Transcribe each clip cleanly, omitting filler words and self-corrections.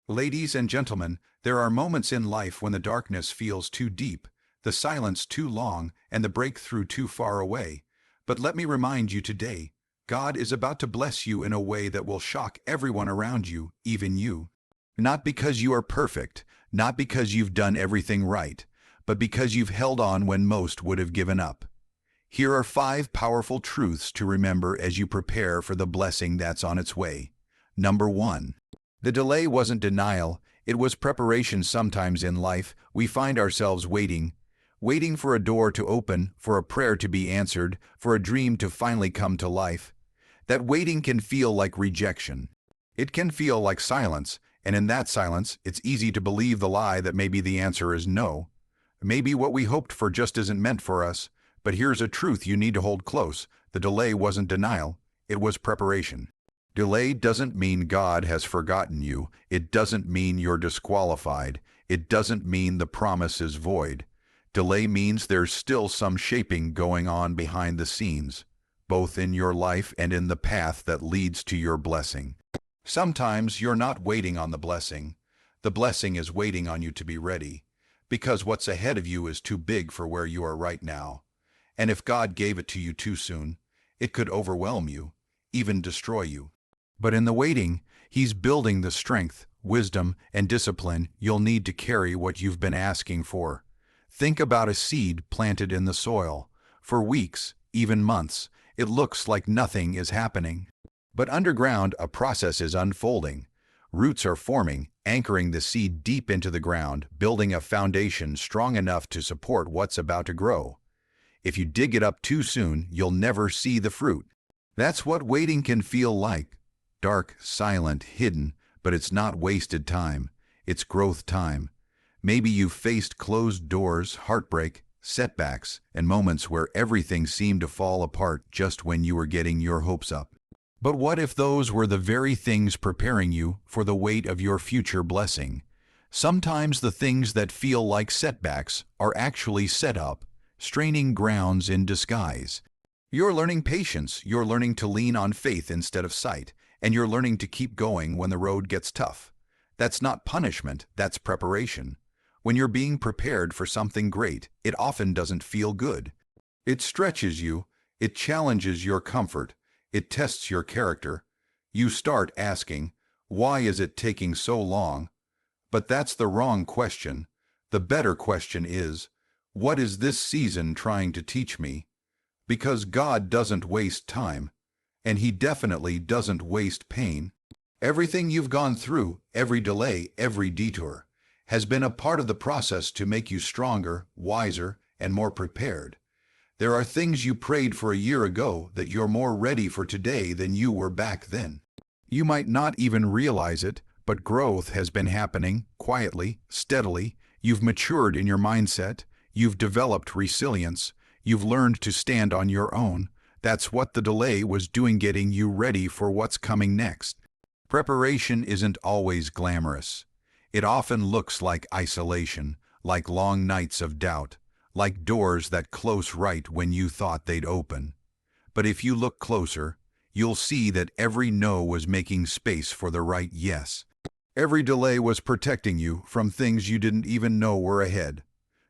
Ladies and gentlemen, there are moments in life when the darkness feels too deep, the silence too long, and the breakthrough too far away. But let me remind you today, God is about to bless you in a way that will shock everyone around you, even you. Not because you are perfect, not because you've done everything right, but because you've held on when most would have given up. Here are 5 powerful truths to remember as you prepare for the blessing that's on its way. Number 1. The delay wasn't denial, it was preparation. Sometimes in life, we find ourselves waiting for a door to open, for a prayer to be answered, for a dream to finally come to life. That waiting can feel like rejection. It can feel like silence, and in that silence, it's easy to believe the lie that maybe the answer is no. Maybe what we hoped for just isn't meant for us. But here's a truth you need to hold close. The delay wasn't denial, it was preparation. Delay doesn't mean God has forgotten you. It doesn't mean you're disqualified. It doesn't mean the promise is void. Delay means there's still some shaping going on behind the scenes, both in your life and in the path that leads to your blessing. Sometimes you're not waiting on the blessing. The blessing is waiting on you to be ready, because what's ahead of you is too big for where you are right now. And if God gave it to you too soon, it could overwhelm you, even destroy you. But in the waiting, He's building the strength, wisdom, and discipline you'll need to carry what you've been asking for. Think about a seed planted in the soil. For weeks, even months, it looks like nothing is happening. But underground, a process is unfolding. Roots are forming, anchoring the seed deep into the ground, building a foundation strong enough to support what's about to grow. If you dig it up too soon, you'll never see the fruit. That's what waiting can feel like. Dark, silent, hidden, but it's not wasted time. It's growth time. Maybe you've faced closed doors, heartbreak, setbacks, and moments where everything seemed to fall apart just when you were getting your hopes up. But what if those were the very things preparing you for the weight of your future blessing? Sometimes the things that feel like setbacks are actually set up, straining grounds in disguise. You're learning patience, you're learning to lean on faith instead of sight, and you're learning to keep going when the road gets tough. That's not punishment, that's preparation. When you're being prepared for something great, it often doesn't feel good. It stretches you, it challenges your comfort, it tests your character. You start asking, why is it taking so long? But that's the wrong question. The better question is, what is this season trying to teach me? Because God doesn't waste time, and He definitely doesn't waste pain. Everything you've gone through, every delay, every detour, has been a part of the process to make you stronger, wiser, and more prepared. There are things you prayed for a year ago that you're more ready for today than you were back then. You might not even realize it, but growth has been happening quietly, steadily. You've matured in your mindset. You've developed resilience. You've learned to stand on your own. That's what the delay was doing, getting you ready for what's coming next. Preparation isn't always glamorous. It often looks like isolation, like long nights of doubt, like doors that close right when you thought they'd open. But if you look closer, you'll see that every no was making space for the right yes. Every delay was protecting you from things you didn't even know were ahead.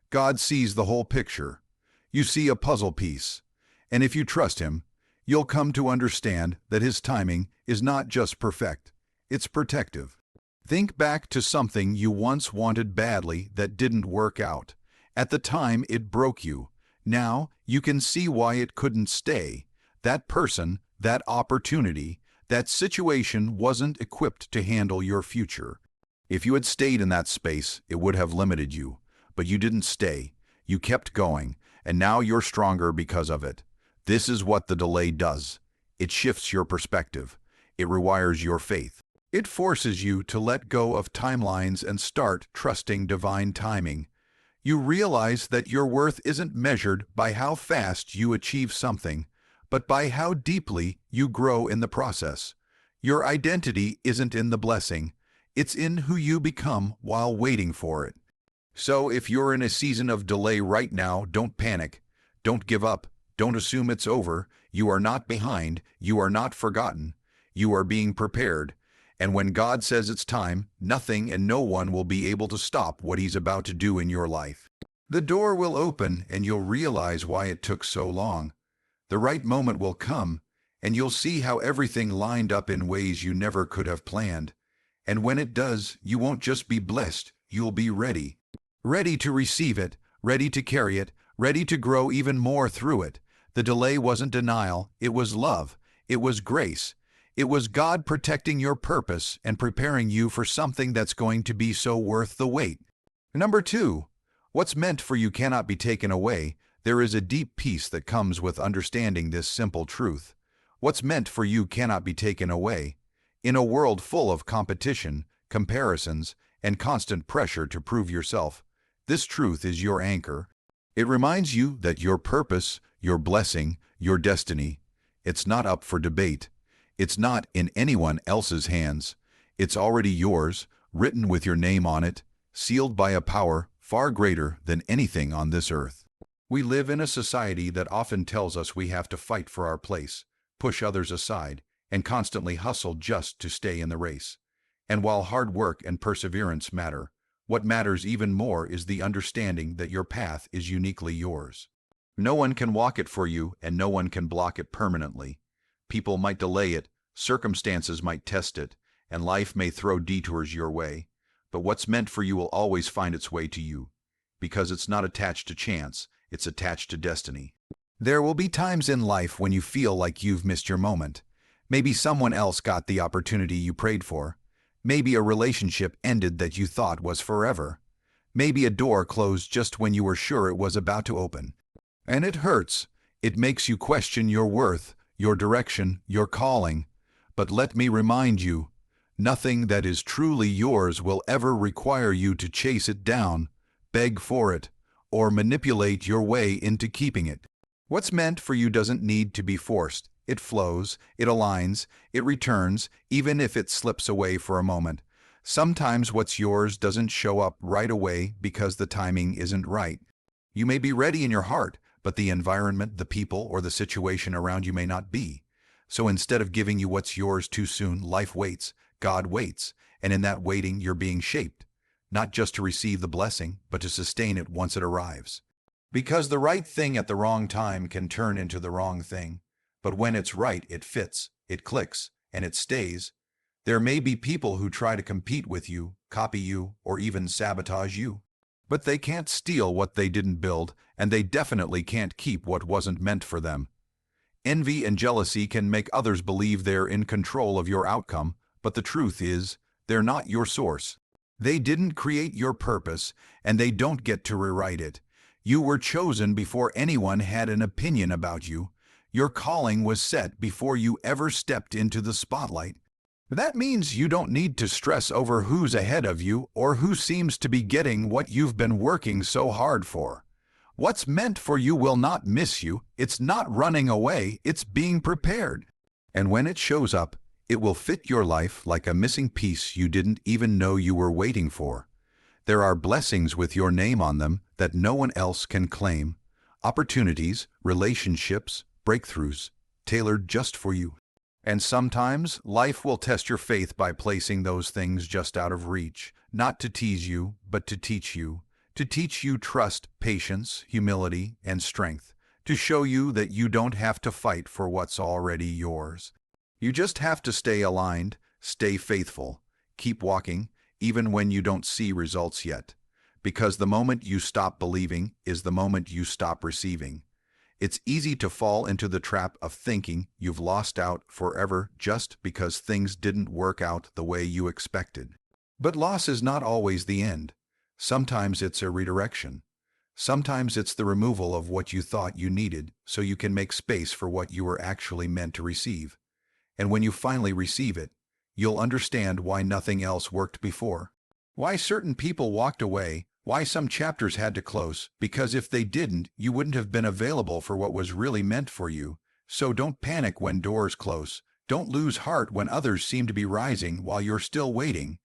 God sees the whole picture. You see a puzzle piece, and if you trust Him, you'll come to understand that His timing is not just perfect, it's protective. Think back to something you once wanted badly that didn't work out. At the time, it broke you. Now, you can see why it couldn't stay. That person, that opportunity, that situation wasn't equipped to handle your future. If you had stayed in that space, it would have limited you. But you didn't stay. You kept going, and now you're stronger because of it. This is what the delay does. It shifts your perspective. It rewires your faith. It forces you to let go of timelines and start trusting divine timing. You realize that your worth isn't measured by how fast you achieve something, but by how deeply you grow in the process. Your identity isn't in the blessing. It's in who you become while waiting for it. So if you're in a season of delay right now, don't panic. Don't give up. Don't assume it's over. You are not behind. You are not forgotten. You are being prepared. And when God says it's time, nothing and no one will be able to stop what He's about to do in your life. The door will open and you'll realize why it took so long. The right moment will come, and you'll see how everything lined up in ways you never could have planned. And when it does, you won't just be blessed, you'll be ready. Ready to receive it, ready to carry it, ready to grow even more through it. The delay wasn't denial, it was love, it was grace. It was God protecting your purpose and preparing you for something that's going to be so worth the wait. Number 2, what's meant for you cannot be taken away. There is a deep peace that comes with understanding this simple truth. What's meant for you cannot be taken away. In a world full of competition, comparisons, and constant pressure to prove yourself, this truth is your anchor. It reminds you that your purpose, your blessing, your destiny, it's not up for debate. It's not in anyone else's hands. It's already yours, written with your name on it, sealed by a power far greater than anything on this earth. We live in a society that often tells us we have to fight for our place, push others aside, and constantly hustle just to stay in the race. And while hard work and perseverance matter, what matters even more is the understanding that your path is uniquely yours. No one can walk it for you, and no one can block it permanently. People might delay it, circumstances might test it, and life may throw detours your way. But what's meant for you will always find its way to you, because it's not attached to chance, it's attached to destiny. There will be times in life when you feel like you've missed your moment. Maybe someone else got the opportunity you prayed for. Maybe a relationship ended that you thought was forever. Maybe a door closed just when you were sure it was about to open. And it hurts. It makes you question your worth, your direction, your calling. But let me remind you, nothing that is truly yours will ever require you to chase it down, beg for it, or manipulate your way into keeping it. What's meant for you doesn't need to be forced. It flows, it aligns, it returns, even if it slips away for a moment. Sometimes what's yours doesn't show up right away because the timing isn't right. You may be ready in your heart, but the environment, the people, or the situation around you may not be. So instead of giving you what's yours too soon, life waits, God waits, and in that waiting you're being shaped, not just to receive the blessing, but to sustain it once it arrives. Because the right thing at the wrong time can turn into the wrong thing, but when it's right, it fits, it clicks, and it stays. There may be people who try to compete with you, copy you, or even sabotage you. But they can't steal what they didn't build, and they definitely can't keep what wasn't meant for them. Envy and jealousy can make others believe they're in control of your outcome, but the truth is, they're not your source. They didn't create your purpose, and they don't get to rewrite it. You were chosen before anyone had an opinion about you. Your calling was set before you ever stepped into the spotlight. That means you don't need to stress over who's ahead of you or who seems to be getting what you've been working so hard for. What's meant for you will not miss you. It's not running away, it's being prepared. And when it shows up, it will fit your life like a missing piece you didn't even know you were waiting for. There are blessings with your name on them that no one else can claim. Opportunities, relationships, breakthroughs, tailored just for you. And sometimes life will test your faith by placing those things just out of reach, not to tease you, but to teach you trust, patience, humility, and strength, to show you that you don't have to fight for what's already yours. You just have to stay aligned, stay faithful, keep walking, even when you don't see results yet. Because the moment you stop believing is the moment you stop receiving. It's easy to fall into the trap of thinking you've lost out forever just because things didn't work out the way you expected. But loss is not always the end. Sometimes it's a redirection. Sometimes it's the removal of what you thought you needed so you can make space for what you were actually meant to receive. And when you finally receive it, you'll understand why nothing else worked before. Why certain people walked away, why some chapters had to close, because if they didn't, you wouldn't have been available for what was really meant for you. So don't panic when doors close. Don't lose heart when others seem to be rising while you're still waiting.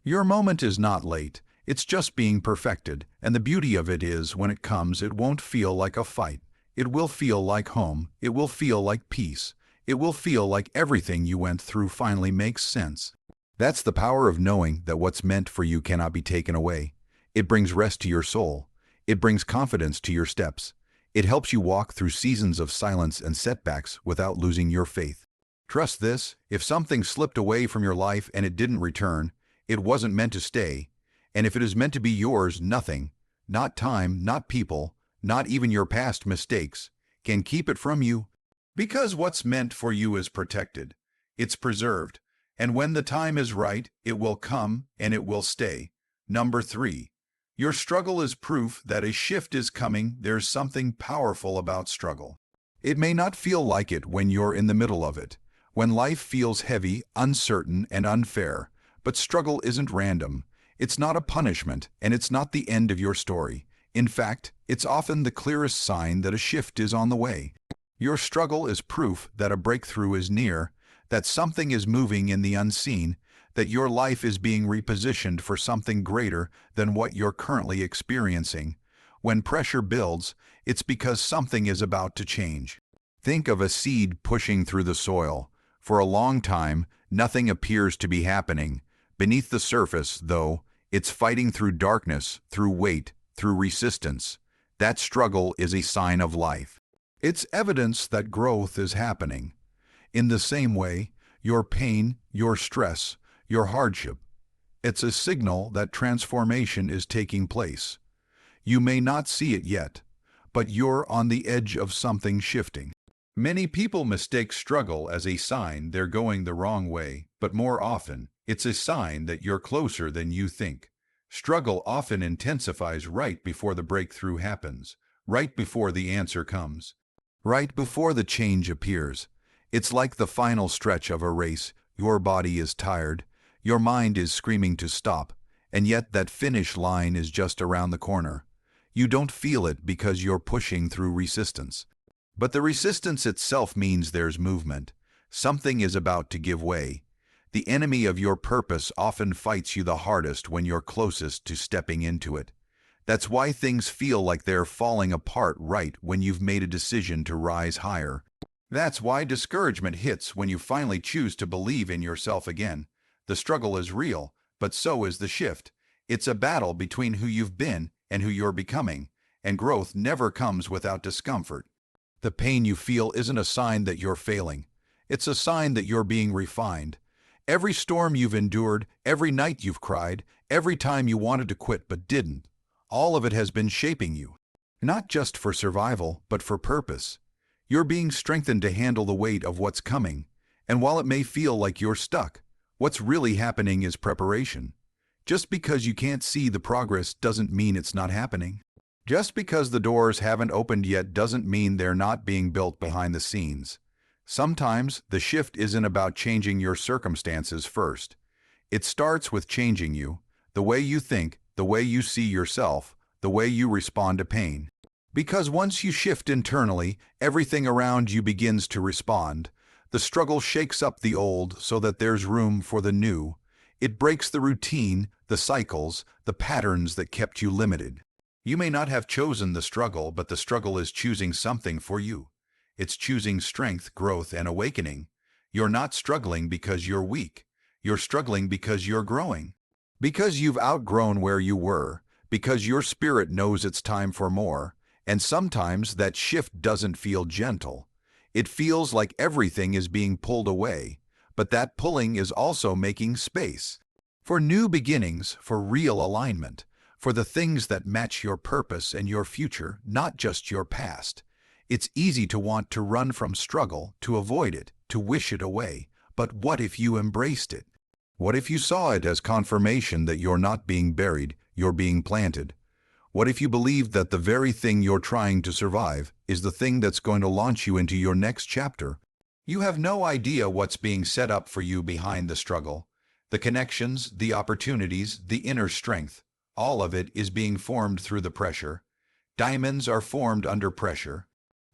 Your moment is not late. It's just being perfected, and the beauty of it is when it comes, it won't feel like a fight. It will feel like home. It will feel like peace. It will feel like everything you went through finally makes sense. That's the power of knowing that what's meant for you cannot be taken away. It brings rest to your soul. It brings confidence to your steps. It helps you walk through seasons of silence and setbacks without losing your faith. Trust this: if something slipped away from your life and it didn't return, it wasn't meant to stay. And if it is meant to be yours, nothing, not time, not people, not even your past mistakes, can keep it from you. Because what's meant for you is protected. It's preserved. And when the time is right, it will come and it will stay. Number 3. Your struggle is proof that a shift is coming. There's something powerful about struggle. It may not feel like it when you're in the middle of it, when life feels heavy, uncertain, and unfair. But struggle isn't random. It's not a punishment, and it's not the end of your story. In fact, it's often the clearest sign that a shift is on the way. Your struggle is proof that a breakthrough is near, that something is moving in the unseen, that your life is being repositioned for something greater than what you're currently experiencing. When pressure builds, it's because something is about to change. Think of a seed pushing through the soil. For a long time, nothing appears to be happening. Beneath the surface, though, it's fighting through darkness, through weight, through resistance. That struggle is a sign of life. It's evidence that growth is happening. In the same way, your pain, your stress, your hardship, it's a signal that transformation is taking place. You may not see it yet, but you're on the edge of something shifting. Many people mistake struggle as a sign they're going the wrong way, but more often, it's a sign that you're closer than you think. Struggle often intensifies right before the breakthrough happens, right before the answer comes, right before the change appears. It's like the final stretch of a race. Your body is tired, your mind is screaming to stop, and yet that finish line is just around the corner. You don't feel it because you're pushing through resistance. But the resistance itself means there's movement. Something is about to give way. The enemy of your purpose often fights you the hardest when you're closest to stepping into it. That's why things feel like they're falling apart right when you've made a decision to rise higher. That's why discouragement hits when you finally choose to believe in yourself again. The struggle is real, but so is the shift. It's a battle between who you've been and who you're becoming, and growth never comes without discomfort. The pain you feel isn't a sign that you're failing. It's a sign that you're being refined. Every storm you've endured, every night you've cried, every time you wanted to quit but didn't, all of it has been shaping you. Not just for survival, but for purpose. You're being strengthened to handle the weight of what's coming, and while it may feel like you're stuck, what's really happening is preparation. Just because you can't see the progress doesn't mean it's not happening. Just because the doors haven't opened yet doesn't mean they're not being built behind the scenes. Sometimes the shift isn't about changing your circumstances first. It starts with changing you, the way you think, the way you see yourself, the way you respond to pain. Because once you shift internally, everything around you begins to respond. The struggle shakes up the old so that there's room for the new. It breaks the routine, the cycles, the patterns that kept you limited. You may not have chosen the struggle, but the struggle is choosing something for you. It's choosing strength, growth, and awakening. You're not struggling because you're weak. You're struggling because you're growing. Because you've outgrown where you were. Because your spirit knows it's time for more. And sometimes that shift doesn't feel gentle. It feels like everything is being pulled away. But that pulling is also making space. For new beginnings, for real alignment. For the things that match your purpose and your future, not just your past. It's easy to want to run from struggle, to avoid it, to wish it away. But what if you embraced it? What if you saw it as confirmation that you're not being buried, you're being planted? What if you believed that the very thing you're trying to survive is the thing that's going to launch you into your next chapter? You have no idea what's being set up for you behind the struggle. The connections, the opportunities, the inner strength. All of it is being formed through the pressure. Diamonds are formed under pressure.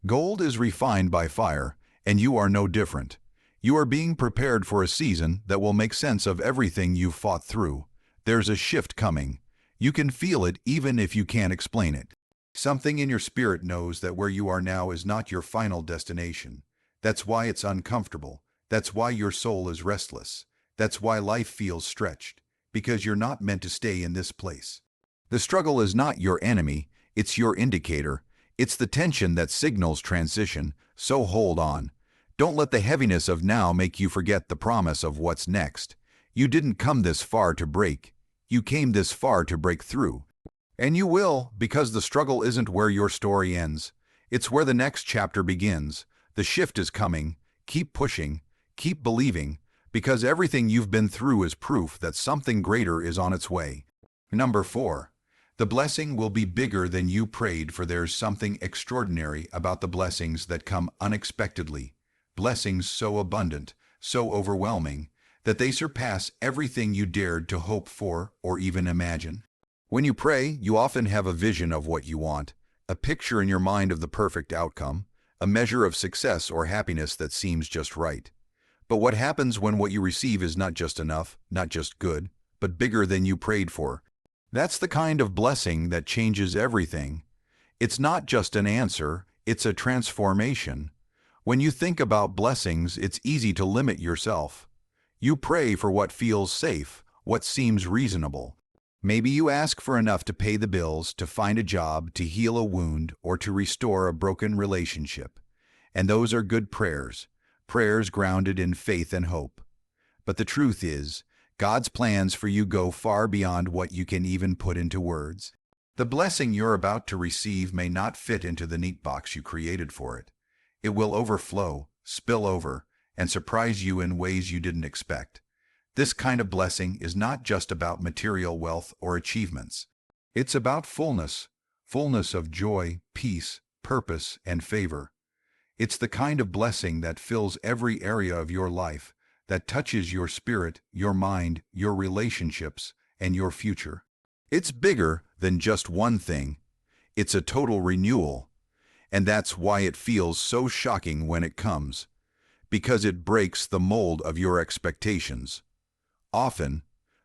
Gold is refined by fire, and you are no different. You are being prepared for a season that will make sense of everything you've fought through. There's a shift coming. You can feel it even if you can't explain it. Something in your spirit knows that where you are now is not your final destination. That's why it's uncomfortable. That's why your soul is restless. That's why life feels stretched, because you're not meant to stay in this place. The struggle is not your enemy, it's your indicator. It's the tension that signals transition, so hold on. Don't let the heaviness of now make you forget the promise of what's next. You didn't come this far to break. You came this far to break through. And you will, because the struggle isn't where your story ends. It's where the next chapter begins. The shift is coming. Keep pushing. Keep believing. Because everything you've been through is proof that something greater is on its way. Number 4. The blessing will be bigger than you prayed for. There's something extraordinary about the blessings that come unexpectedly. Blessings so abundant, so overwhelming, that they surpass everything you dared to hope for or even imagine. When you pray, you often have a vision of what you want, a picture in your mind of the perfect outcome, a measure of success or happiness that seems just right. But what happens when what you receive is not just enough, not just good, but bigger than you prayed for? That's the kind of blessing that changes everything. It's not just an answer, it's a transformation. When you think about blessings, it's easy to limit yourself. You pray for what feels safe, what seems reasonable. Maybe you ask for enough to pay the bills, to find a job, to heal a wound, or to restore a broken relationship. And those are good prayers, prayers grounded in faith and hope. But the truth is, God's plans for you go far beyond what you can even put into words. The blessing you're about to receive may not fit into the neat box you created for it. It will overflow, spill over, and surprise you in ways you didn't expect. This kind of blessing is not just about material wealth or achievements. It's about fullness, fullness of joy, peace, purpose, and favor. It's the kind of blessing that fills every area of your life, that touches your spirit, your mind, your relationships, and your future. It's bigger than just one thing. It's a total renewal. And that's why it feels so shocking when it comes. Because it breaks the mold of your expectations. Often,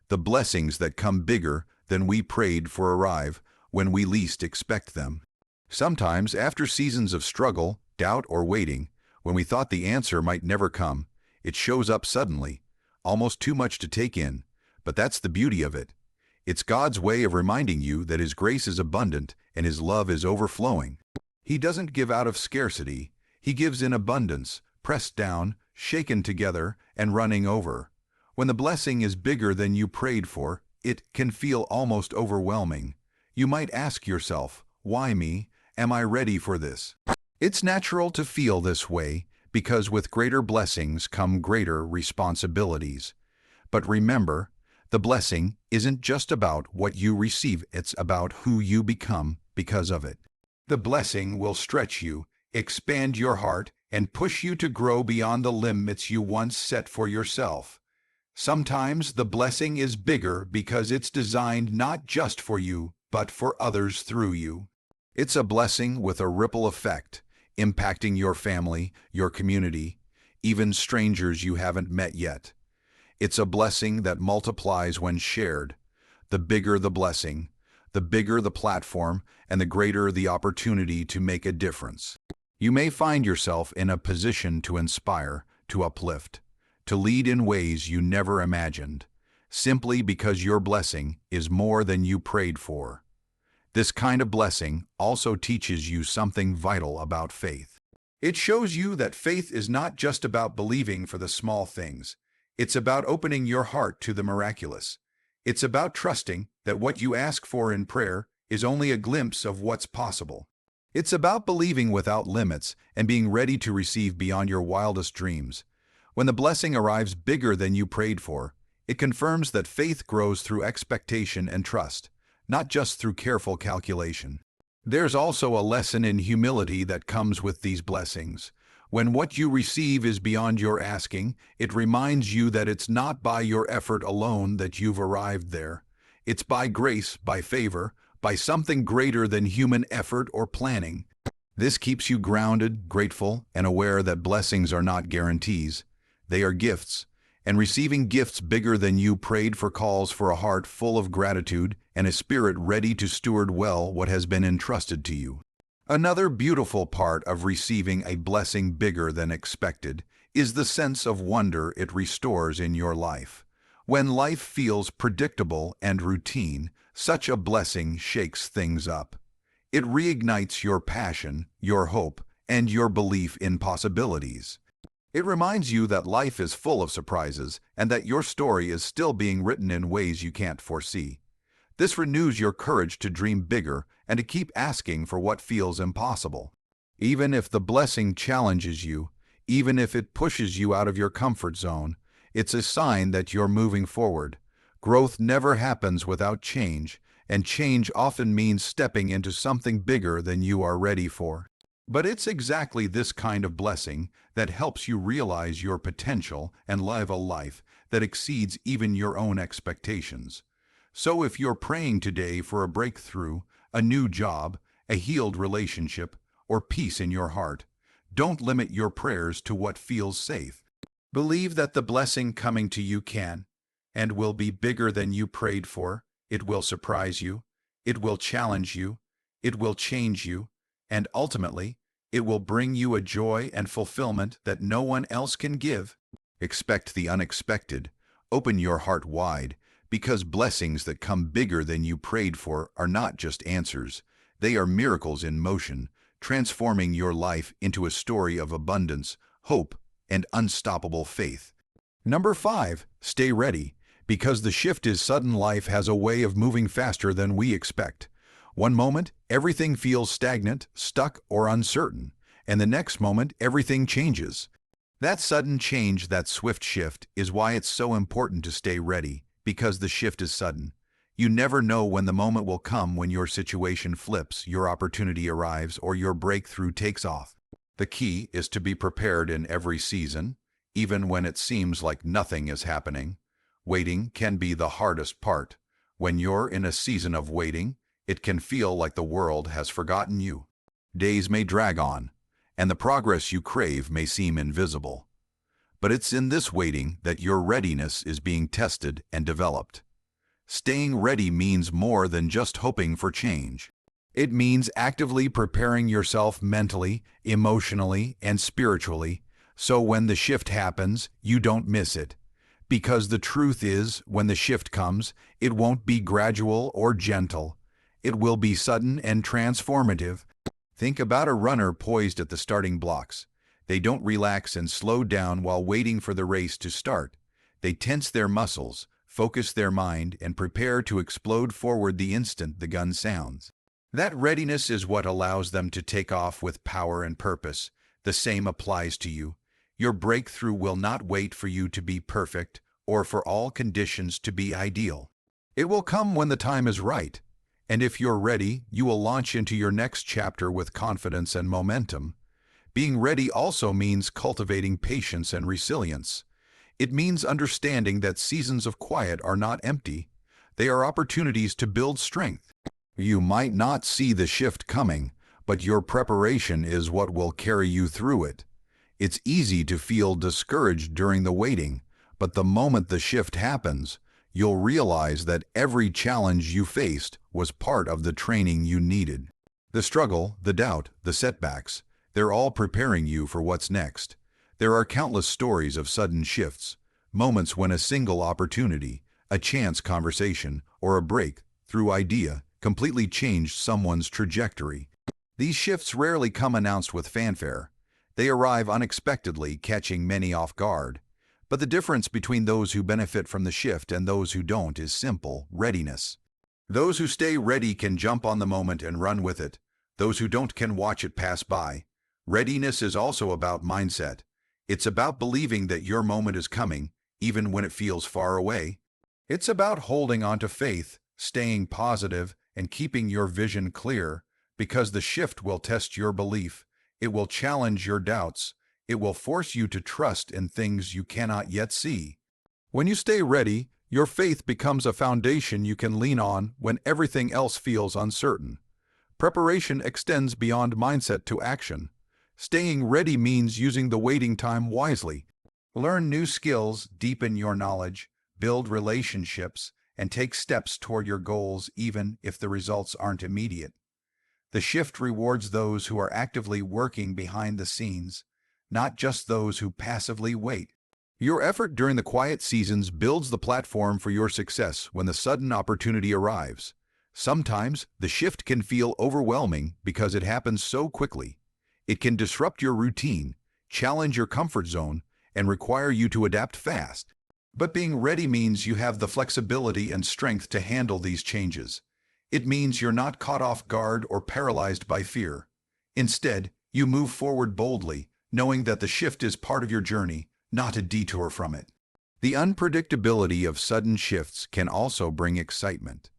the blessings that come bigger than we prayed for arrive when we least expect them. Sometimes, after seasons of struggle, doubt, or waiting, when we thought the answer might never come, it shows up suddenly, almost too much to take in, but that's the beauty of it. It's God's way of reminding you that His grace is abundant and His love is overflowing. He doesn't give out of scarcity, He gives in abundance, pressed down, shaken together, and running over. When the blessing is bigger than you prayed for, it can feel almost overwhelming. You might ask yourself, why me? Am I ready for this? It's natural to feel this way because with greater blessings come greater responsibilities. But remember, the blessing isn't just about what you receive, it's about who you become because of it. The blessing will stretch you, expand your heart, and push you to grow beyond the limits you once set for yourself. Sometimes the blessing is bigger because it's designed not just for you, but for others through you. It's a blessing with a ripple effect, impacting your family, your community, even strangers you haven't met yet. It's a blessing that multiplies when shared. The bigger the blessing, the bigger the platform, and the greater the opportunity to make a difference. You may find yourself in a position to inspire, to uplift, to lead in ways you never imagined, simply because your blessing is more than you prayed for. This kind of blessing also teaches you something vital about faith. It shows you that faith is not just about believing for the small things. It's about opening your heart to the miraculous. It's about trusting that what you ask for in prayer is only a glimpse of what's possible. It's about believing without limits and being ready to receive beyond your wildest dreams. When the blessing arrives bigger than you prayed for, it confirms that faith grows through expectation and trust, not just through careful calculation. There's also a lesson in humility that comes with these blessings. When what you receive is beyond your asking, it reminds you that it's not by your effort alone that you've arrived there. It's by grace, by favor, by something greater than human effort or planning. This keeps you grounded, grateful, and aware that blessings are not guarantees. They are gifts, and receiving gifts bigger than you prayed for calls for a heart full of gratitude and a spirit ready to steward well what has been entrusted to you. Another beautiful part of receiving a blessing bigger than expected is the sense of wonder it restores in your life. When life feels predictable and routine, such a blessing shakes things up. It reignites your passion, your hope, and your belief in possibilities. It reminds you that life is full of surprises and that your story is still being written in ways you can't foresee. This renews your courage to dream bigger and to keep asking for what feels impossible. Even if the blessing challenges you, even if it pushes you out of your comfort zone, it's a sign that you're moving forward. Growth never happens without change, and change often means stepping into something bigger than you are ready for. But it's exactly this kind of blessing that helps you realize your potential and live a life that exceeds even your own expectations. So if you're praying today for a breakthrough, a new job, a healed relationship, or peace in your heart, don't limit your prayers to what feels safe. Believe that the blessing coming to you can and will be bigger than you prayed for. It will surprise you. It will challenge you. It will change you. And ultimately, it will bring you a joy and fulfillment that no one else can give. Expect the unexpected. Open your heart wide, because blessings that come bigger than you prayed for are not just answers. They are miracles in motion, transforming your life into a story of abundance, hope, and unstoppable faith. Number 5, stay ready, because the shift is sudden. Life has a way of moving faster than we expect. One moment, everything feels stagnant, stuck, or uncertain, and the next moment, everything changes. That sudden change, that swift shift, is why it's so important to stay ready, because the shift is sudden. You never know when the moment will come when your situation flips, your opportunity arrives, or your breakthrough takes off. The key is to be prepared in every season, even when it seems like nothing is happening. Waiting can be the hardest part. When you're in a season of waiting, it can feel like the world has forgotten you. Days may drag on, and the progress you crave may seem invisible. But it's in this waiting that your readiness is being tested and developed. Staying ready means more than just hoping for change. It means actively preparing yourself mentally, emotionally, and spiritually, so when the shift happens, you don't miss it. Because the truth is, when the shift comes, it won't be gradual or gentle. It will be sudden and transformative. Think about a runner poised at the starting blocks. They don't relax and slow down while waiting for the race to start. They tense their muscles, focus their mind, and prepare to explode forward the instant the gun sounds. That readiness is what allows them to take off with power and purpose. The same applies to you. Your breakthrough will not wait for you to be perfect or for all conditions to be ideal. It will come when the time is right. And if you're ready, you will launch into your next chapter with confidence and momentum. Being ready also means cultivating patience and resilience. It means understanding that seasons of quiet are not empty. They are opportunities to build strength. You might not see the shift coming, but your preparation is what will carry you through it. It's easy to feel discouraged during the waiting, but the moment the shift happens, you'll realize that every challenge you faced was part of the training you needed. The struggle, the doubt, the setbacks, they're all preparing you for what's next. There are countless stories of sudden shifts, moments when a single opportunity, a chance conversation, or a breakthrough idea completely changed someone's trajectory. These shifts rarely come announced with fanfare. They arrive unexpectedly, catching many off guard. But the difference between those who benefit from the shift and those who don't is simple: readiness. Those who stay ready can jump on the moment and run with it. Those who don't can watch it pass by. Readiness is also about mindset. It's about believing that your moment is coming, even when it feels far away. It's about holding on to faith, staying positive, and keeping your vision clear, because the shift will test your belief. It will challenge your doubts. It will force you to trust in things you cannot yet see. When you stay ready, your faith becomes a foundation you can lean on when everything else feels uncertain. Preparation extends beyond mindset to action. Staying ready means using the waiting time wisely. Learn new skills, deepen your knowledge, build relationships, and take steps toward your goals even if the results aren't immediate. The shift rewards those who are actively working behind the scenes. not just those who passively wait. Your effort during the quiet seasons builds the platform for your success when the sudden opportunity arrives. Sometimes the shift can feel overwhelming because it happens so quickly. It can disrupt your routine, challenge your comfort zone, and require you to adapt fast. But being ready means you have the flexibility and strength to handle these changes. It means you're not caught off guard or paralyzed by fear. Instead, you move forward boldly, knowing that the shift is part of your journey, not a detour from it. The unpredictability of sudden shifts can also bring excitement.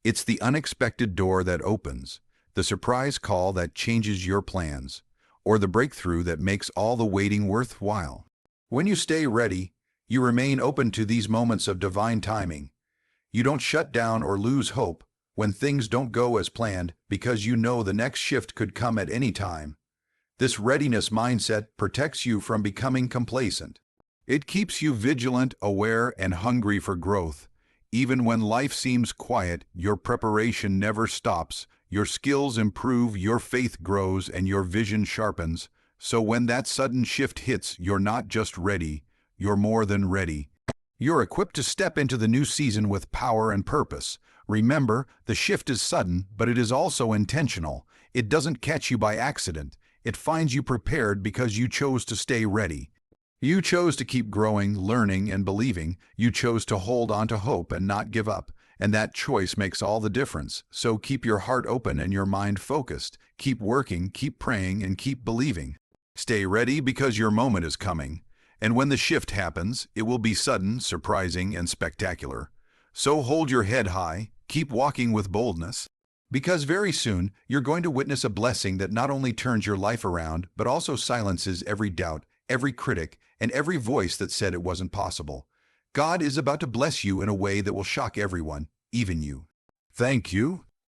It's the unexpected door that opens, the surprise call that changes your plans, or the breakthrough that makes all the waiting worthwhile. When you stay ready, you remain open to these moments of divine timing. You don't shut down or lose hope when things don't go as planned because you know the next shift could come at any time. This readiness mindset protects you from becoming complacent. It keeps you vigilant, aware, and hungry for growth. Even when life seems quiet, your preparation never stops. Your skills improve, your faith grows, and your vision sharpens. So when that sudden shift hits, you're not just ready, you're more than ready. You're equipped to step into the new season with power and purpose. Remember, the shift is sudden, but it is also intentional. It doesn't catch you by accident. It finds you prepared because you chose to stay ready. You chose to keep growing, learning, and believing. You chose to hold on to hope and not give up. And that choice makes all the difference. So keep your heart open and your mind focused. Keep working, keep praying, and keep believing. Stay ready because your moment is coming. And when the shift happens, it will be sudden, surprising, and spectacular. So hold your head high, keep walking with boldness, because very soon you're going to witness a blessing that not only turns your life around, but also silences every doubt, every critic, and every voice that said it wasn't possible. God is about to bless you in a way that will shock everyone, even you. Thank you.